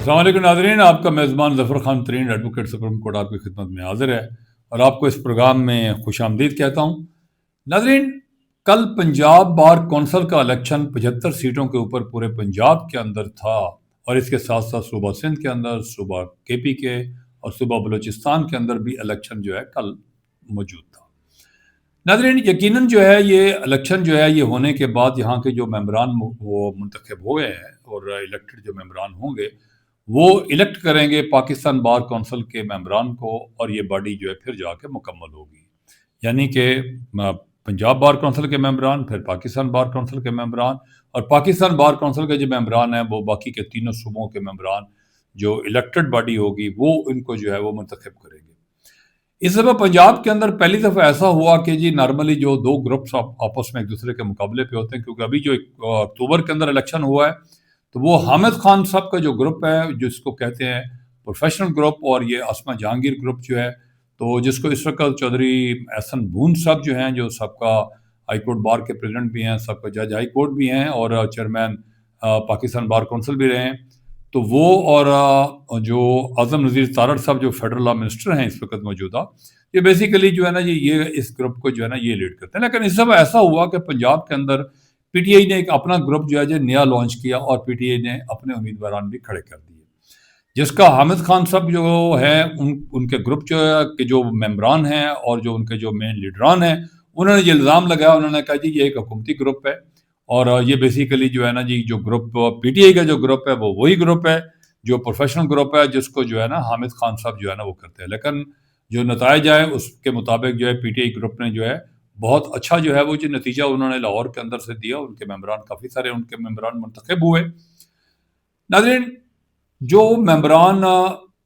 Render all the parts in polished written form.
अस्सलाम वालेकुम नाज़रीन, आपका मेज़बान Zafar Khan Tareen advocate supreme court आपकी खिदमत में हाज़िर है और आपको इस प्रोग्राम में खुशामदीद कहता हूँ। नाज़रीन, कल पंजाब बार कौंसिल का इलेक्शन 75 सीटों के ऊपर पूरे पंजाब के अंदर था और इसके साथ साथ सूबा सिंध के अंदर, सूबा KP के और सूबा बलूचिस्तान के अंदर भी इलेक्शन जो है कल मौजूद था। नाज़रीन, यकीनन जो है ये इलेक्शन जो है ये होने के बाद यहाँ के जो मेंबरान वो मुंतखब हुए हैं और इलेक्टेड जो मेंबरान होंगे वो इलेक्ट करेंगे पाकिस्तान बार कौंसिल के मेंबरान को और ये बॉडी जो है फिर जाके मुकम्मल होगी। यानी कि पंजाब बार कौंसिल के मेंबरान, फिर पाकिस्तान बार कौंसिल के मेंबरान और पाकिस्तान बार कौंसिल के जो मेंबरान हैं वो बाकी के तीनों सूबों के मेंबरान जो इलेक्टेड बॉडी होगी वो इनको जो है वो मुंतखब करेंगे। इस दफ़ा पंजाब के अंदर पहली दफ़ा ऐसा हुआ कि जी नॉर्मली जो दो ग्रुप्स आपस में एक दूसरे के मुकाबले पे होते हैं, क्योंकि अभी जो अक्टूबर के अंदर इलेक्शन हुआ है तो वो हामिद खान साहब का जो ग्रुप है जिसको कहते हैं प्रोफेशनल ग्रुप, और ये असमा जहांगीर ग्रुप जो है तो जिसको इस वक्त चौधरी एहसन बून साहब जो हैं, जो सबका हाई कोर्ट बार के प्रेसिडेंट भी हैं, सबका जज हाई कोर्ट भी हैं और चेयरमैन पाकिस्तान बार कौंसिल भी रहे हैं, तो वो और जो आज़म नज़ीर तारड़ साहब जो फेडरल लॉ मिनिस्टर हैं इस वक्त मौजूदा, ये बेसिकली जो है ना ये इस ग्रुप को जो है ना ये लीड करते हैं। लेकिन इस दफ़ा ऐसा हुआ कि पंजाब के अंदर PTI ने एक अपना ग्रुप जो है जो नया लॉन्च किया और PTI ने अपने उम्मीदवारान भी खड़े कर दिए, जिसका हामिद खान साहब जो है उनके ग्रुप जो है के जो मेंबरान हैं और जो उनके जो मेन लीडरान हैं उन्होंने ये इल्ज़ाम लगाया, उन्होंने कहा जी ये एक हुकूमती ग्रुप है और ये बेसिकली जो है ना जी जो ग्रुप PTI का जो ग्रुप है वो वही ग्रुप है जो प्रोफेशनल ग्रुप है जिसको जो है ना हामिद खान साहब जो है ना वो करते हैं। लेकिन जो नताइज आए उसके मुताबिक जो है PTI ग्रुप ने जो है बहुत अच्छा जो है वो जो नतीजा उन्होंने लाहौर के अंदर से दिया, उनके मेंबरान काफ़ी सारे उनके मेंबरान मुंतखब हुए। नाज़रीन, जो मेंबरान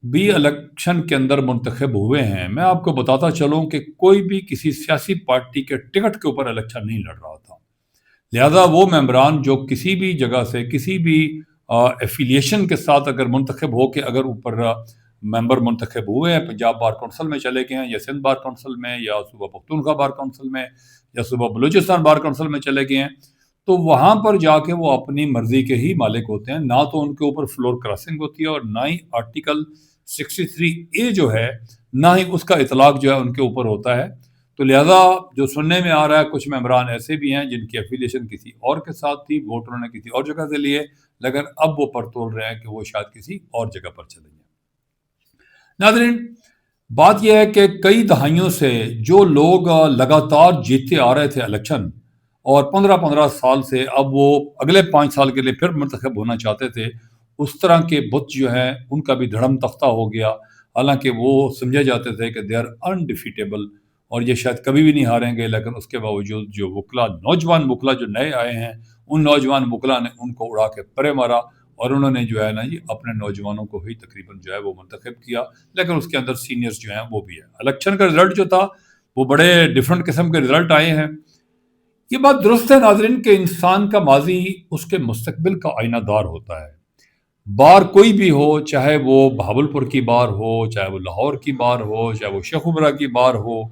भी इलेक्शन के अंदर मुंतखब हुए हैं, मैं आपको बताता चलूँ कि कोई भी किसी सियासी पार्टी के टिकट के ऊपर इलेक्शन नहीं लड़ रहा था। लिहाजा वो मेंबरान जो किसी भी जगह से किसी भी एफिलिएशन के साथ अगर मुंतखब हो के अगर ऊपर मेंबर मुंतखब हुए हैं, पंजाब बार कौंसिल में चले गए हैं या सिंध बार कौंसिल में या सूबा पख्तूनख्वा बार कौंसिल में या सूबा बलूचिस्तान बार कौंसिल में चले गए हैं, तो वहाँ पर जाके वो अपनी मर्जी के ही मालिक होते हैं। ना तो उनके ऊपर फ्लोर क्रॉसिंग होती है और ना ही आर्टिकल 63A जो है ना ही उसका इतलाक जो है उनके ऊपर होता है। तो लिहाजा जो सुनने में आ रहा है कुछ मेंबरान ऐसे भी हैं जिनकी एफिलिएशन किसी और के साथ थी, वोट उन्होंने किसी और जगह से लिए, लेकिन अब वो परतोल रहे हैं कि वो शायद किसी और जगह पर चले जाएं। नाज़रीन, बात यह है कि कई दहाइयों से जो लोग लगातार जीतते आ रहे थे इलेक्शन और 15-15 साल से अब वो अगले 5 साल के लिए फिर मुंतखब होना चाहते थे, उस तरह के बुत जो हैं उनका भी धड़म तख्ता हो गया। हालांकि वो समझे जाते थे कि दे आर अनडिफीटेबल और ये शायद कभी भी नहीं हारेंगे, लेकिन उसके बावजूद जो वकला नौजवान वकला जो नए आए हैं उन नौजवान वकला ने उनको उड़ा के परे मारा और उन्होंने जो है ना ये अपने नौजवानों को ही तकरीबन जो है वो मुंतखब किया। लेकिन उसके अंदर सीनियर्स जो हैं वो भी है। इलेक्शन का रिजल्ट जो था वो बड़े डिफरेंट किस्म के रिजल्ट आए हैं। ये बात दुरुस्त है नाजरीन कि इंसान का माजी उसके मुस्तकबिल का आईनादार होता है। बार कोई भी हो, चाहे वो बहावलपुर की बार हो, चाहे वो लाहौर की बार हो, चाहे वो शेखुबरा की बार हो,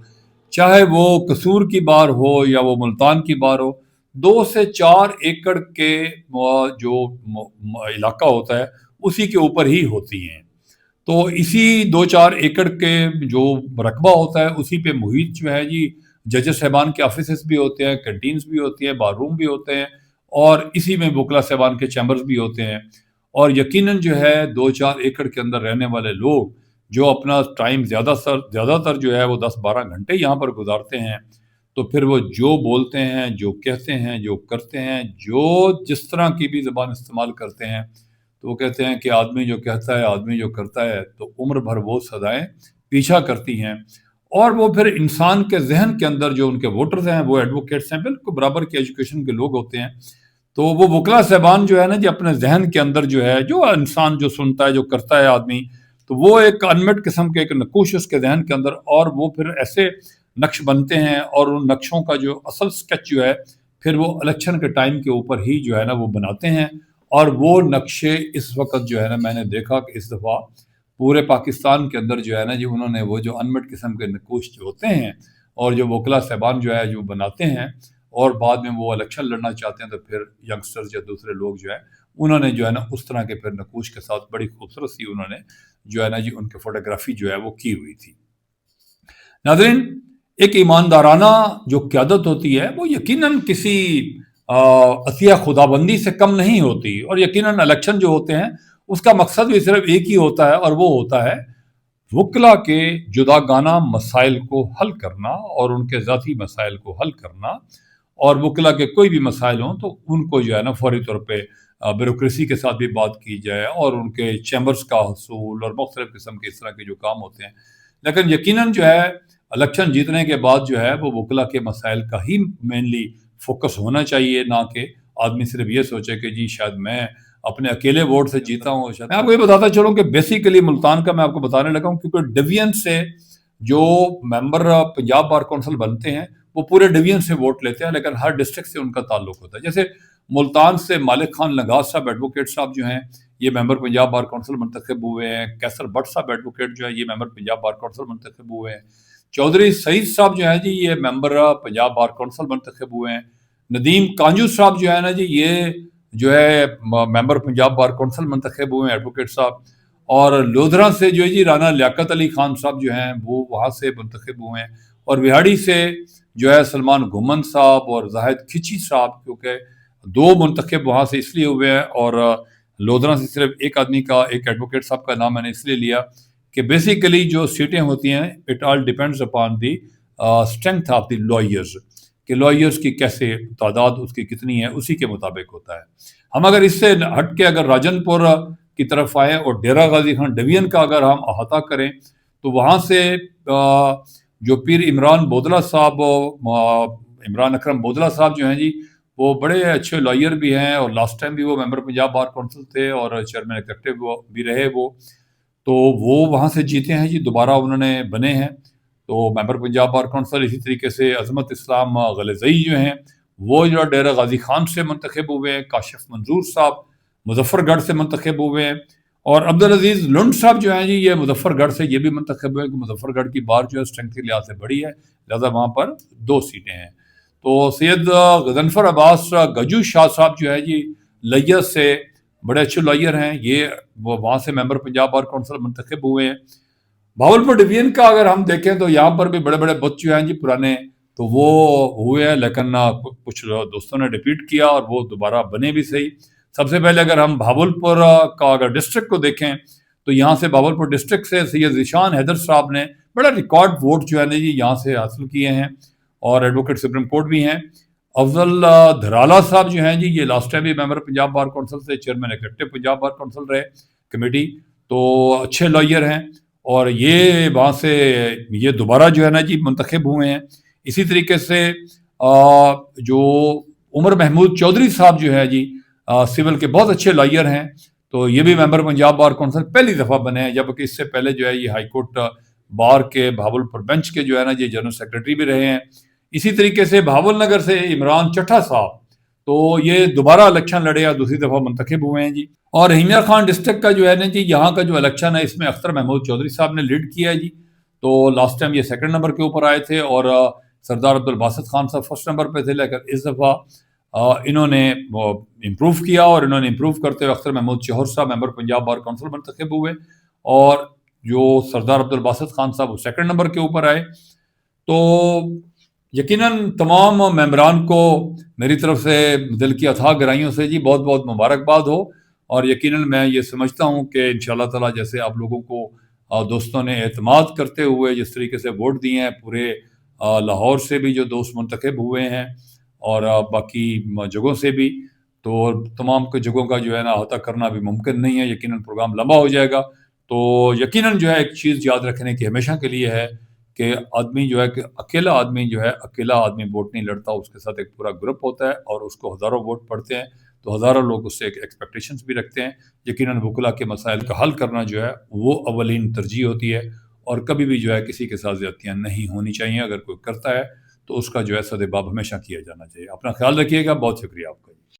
चाहे वो कसूर की बार हो या वो मुल्तान की बार हो, 2 से 4 एकड़ के जो इलाका होता है उसी के ऊपर ही होती हैं। तो इसी 2-4 एकड़ के जो रकबा होता है उसी पे मुहित जो है जी जजेस साहबान के ऑफिस भी होते हैं, कैंटीन्स भी होती हैं, बार रूम भी होते हैं और इसी में वकला साहबान के चैम्बर्स भी होते हैं। और यकीनन जो है 2-4 एकड़ के अंदर रहने वाले लोग जो अपना टाइम ज़्यादातर जो है वो 10-12 घंटे यहाँ पर गुजारते हैं, तो फिर वो जो बोलते हैं, जो कहते हैं, जो करते हैं, जो जिस तरह की भी ज़बान इस्तेमाल करते हैं, तो वो कहते हैं कि आदमी जो कहता है, आदमी जो करता है, तो उम्र भर वो सदाएं पीछा करती हैं। और वो फिर इंसान के जहन के अंदर जो उनके वोटर्स हैं वो एडवोकेट्स हैं, बिल्कुल बराबर की एजुकेशन के लोग होते हैं। तो वो वकला साहबान जो है ना जी अपने जहन के अंदर जो है जो इंसान जो सुनता है, जो करता है आदमी, तो वो एक अनमिट किस्म के एक नकूश उसके जहन के अंदर, और वो फिर ऐसे नक्श बनते हैं और उन नक्शों का जो असल स्केच जो है फिर वो इलेक्शन के टाइम के ऊपर ही जो है ना वो बनाते हैं। और वो नक्शे इस वक्त जो है ना मैंने देखा कि इस दफ़ा पूरे पाकिस्तान के अंदर जो है ना जी उन्होंने वो जो अनमिट किस्म के नकूश जो होते हैं और जो वकला साहबान जो है जो बनाते हैं और बाद में वो इलेक्शन लड़ना चाहते हैं, तो फिर यंगस्टर्स या दूसरे लोग जो है انہوں نے جو ہے نا اس طرح کے پھر نقوش کے ساتھ بڑی خوبصورت سی انہوں نے جو ہے نا جی ان کی فوٹوگرافی جو ہے وہ کی ہوئی تھی۔ ناظرین، ایک ایماندارانہ جو قیادت ہوتی ہے وہ یقیناً کسی عطیہ خدابندی سے کم نہیں ہوتی، اور یقیناً الیکشن جو ہوتے ہیں اس کا مقصد بھی صرف ایک ہی ہوتا ہے، اور وہ ہوتا ہے وکلا کے جداگانہ مسائل کو حل کرنا اور ان کے ذاتی مسائل کو حل کرنا، اور وکلا کے کوئی بھی مسائل ہوں تو ان کو جو ہے نا فوری طور پہ بیوروکریسی کے ساتھ بھی بات کی جائے، اور ان کے چیمبرز کا حصول اور مختلف قسم کے اس طرح کے جو کام ہوتے ہیں۔ لیکن یقیناً جو ہے الیکشن جیتنے کے بعد جو ہے وہ وکلا کے مسائل کا ہی مینلی فوکس ہونا چاہیے، نہ کہ آدمی صرف یہ سوچے کہ جی شاید میں اپنے اکیلے ووٹ سے جیتا ہوں۔ میں آپ کو یہ بتاتا چلوں کہ بیسیکلی ملتان کا میں آپ کو بتانے لگا ہوں، کیونکہ ڈویژن سے جو ممبر پنجاب بار کونسل بنتے ہیں وہ پورے ڈویژن سے ووٹ لیتے ہیں، لیکن ہر ڈسٹرکٹ سے ان کا تعلق ہوتا ہے۔ جیسے ملتان سے مالک خان لنگاس صاحب ایڈوکیٹ صاحب جو ہیں یہ ممبر پنجاب بار کونسل منتخب ہوئے ہیں۔ کیسر بٹ صاحب ایڈوکیٹ جو ہے یہ ممبر پنجاب بار کونسل منتخب ہوئے ہیں۔ چودھری سعید صاحب جو ہیں جی یہ ممبر پنجاب بار کونسل منتخب ہوئے ہیں۔ ندیم کانجو صاحب جو ہے نا جی یہ جو ہے ممبر پنجاب بار کونسل منتخب ہوئے ہیں ایڈوکیٹ صاحب۔ اور لودھرا سے جو ہے جی رانا لیاقت علی خان صاحب جو ہیں وہ وہاں سے منتخب ہوئے ہیں، اور وہاڑی سے جو ہے سلمان گھمن صاحب اور زاہد کھچی صاحب، کیونکہ دو منتخب وہاں سے اس لیے ہوئے ہیں، اور لودھرا سے صرف ایک آدمی کا، ایک ایڈوکیٹ صاحب کا نام میں نے اس لیے لیا کہ بیسیکلی جو سیٹیں ہوتی ہیں it all depends upon the strength of the lawyers, کہ لائرز کی کیسے تعداد اس کی کتنی ہے اسی کے مطابق ہوتا ہے۔ ہم اگر اس سے ہٹ کے اگر راجن پور کی طرف آئیں اور ڈیرہ غازی خان ڈویژن کا اگر ہم احاطہ کریں تو وہاں سے جو پیر عمران بودلہ صاحب، عمران اکرم بودلہ صاحب جو ہیں جی وہ بڑے اچھے لائر بھی ہیں، اور لاسٹ ٹائم بھی وہ ممبر پنجاب بار کونسل تھے اور چیئرمین ایگزیکٹو بھی رہے وہ، تو وہ وہاں سے جیتے ہیں جی، دوبارہ انہوں نے بنے ہیں تو ممبر پنجاب بار کونسل۔ اسی طریقے سے عظمت اسلام غلزئی جو ہیں وہ جو ڈیرہ غازی خان سے منتخب ہوئے ہیں۔ کاشف منظور صاحب مظفر گڑھ سے منتخب ہوئے ہیں، اور عبدالعزیز لنڈ صاحب جو ہیں جی یہ مظفر گڑھ سے یہ بھی منتخب ہوئے، کہ مظفر گڑھ کی بار جو ہے اسٹرینتھ کے لحاظ سے بڑی ہے، لہذا وہاں پر 2 سیٹیں ہیں۔ تو سید غضنفر عباس گجو شاہ صاحب جو ہے جی لیت سے بڑے اچھے لائر ہیں، یہ وہاں سے ممبر پنجاب بار کونسل منتخب ہوئے ہیں۔ بھاولپور ڈویژن کا اگر ہم دیکھیں تو یہاں پر بھی بڑے بڑے بت جو ہیں جی پرانے تو وہ ہوئے ہیں، لیکن کچھ دوستوں نے ریپیٹ کیا اور وہ دوبارہ بنے بھی صحیح۔ سب سے پہلے اگر ہم بھاولپور کا اگر ڈسٹرکٹ کو دیکھیں تو یہاں سے بھاولپور ڈسٹرکٹ سے سید ذیشان حیدر صاحب نے بڑا ریکارڈ ووٹ جو ہے نا جی یہاں سے حاصل کیے ہیں، اور ایڈوکیٹ سپریم کورٹ بھی ہیں۔ افضل دھرالا صاحب جو ہیں جی یہ لاسٹ ٹائم بھی ممبر پنجاب بار کونسل سے chairman executive Punjab bar council رہے کمیٹی، تو اچھے لائر ہیں، اور یہ وہاں سے یہ دوبارہ جو ہے نا جی منتخب ہوئے ہیں۔ اسی طریقے سے جو عمر محمود چودھری صاحب جو ہے جی سول کے بہت اچھے لائر ہیں، تو یہ بھی ممبر پنجاب بار کونسل پہلی دفعہ بنے ہیں، جبکہ اس سے پہلے جو ہے یہ ہائی کورٹ بار کے بھاولپور بینچ کے جو ہے نا یہ جنرل سیکرٹری بھی رہے ہیں۔ اسی طریقے سے بھاول نگر سے عمران چٹھا صاحب، تو یہ دوبارہ الیکشن لڑے اور دوسری دفعہ منتخب ہوئے ہیں جی۔ اور رحیمیہ خان ڈسٹرکٹ کا جو ہے نا جی یہاں کا جو الیکشن ہے اس میں اختر محمود چودھری صاحب نے لیڈ کیا ہے جی، تو لاسٹ ٹائم یہ 2nd نمبر کے اوپر آئے تھے، اور سردار عبدالباسط خان صاحب 1st نمبر پہ تھے، لیکن اس دفعہ انہوں نے امپروو کیا، اور انہوں نے امپروو کرتے ہوئے اختر محمود چہر صاحب ممبر پنجاب بار کونسل منتخب ہوئے، اور جو سردار عبدالباسط خان صاحب وہ 2nd نمبر کے اوپر آئے۔ تو یقیناً تمام ممبران کو میری طرف سے دل کی اتھاہ گہرائیوں سے جی بہت بہت مبارکباد ہو، اور یقیناً میں یہ سمجھتا ہوں کہ انشاءاللہ تعالیٰ جیسے آپ لوگوں کو دوستوں نے اعتماد کرتے ہوئے جس طریقے سے ووٹ دیے ہیں، پورے لاہور سے بھی جو دوست منتخب ہوئے ہیں اور باقی جگہوں سے بھی، تو تمام کے جگہوں کا جو ہے نا احاطہ کرنا بھی ممکن نہیں ہے، یقیناً پروگرام لمبا ہو جائے گا۔ تو یقیناً جو ہے ایک چیز یاد رکھنے کی ہمیشہ کے لیے ہے کہ آدمی جو ہے کہ اکیلا آدمی ووٹ نہیں لڑتا، اس کے ساتھ ایک پورا گروپ ہوتا ہے، اور اس کو ہزاروں ووٹ پڑتے ہیں، تو ہزاروں لوگ اس سے ایک ایکسپیکٹیشنز بھی رکھتے ہیں۔ یقیناً وکلا کے مسائل کا حل کرنا جو ہے وہ اولین ترجیح ہوتی ہے، اور کبھی بھی جو ہے کسی کے ساتھ زیادتیاں نہیں ہونی چاہیے۔ اگر کوئی کرتا ہے تو اس کا جو ہے سد باب ہمیشہ کیا جانا چاہیے۔ اپنا خیال رکھیے گا، بہت شکریہ آپ کا۔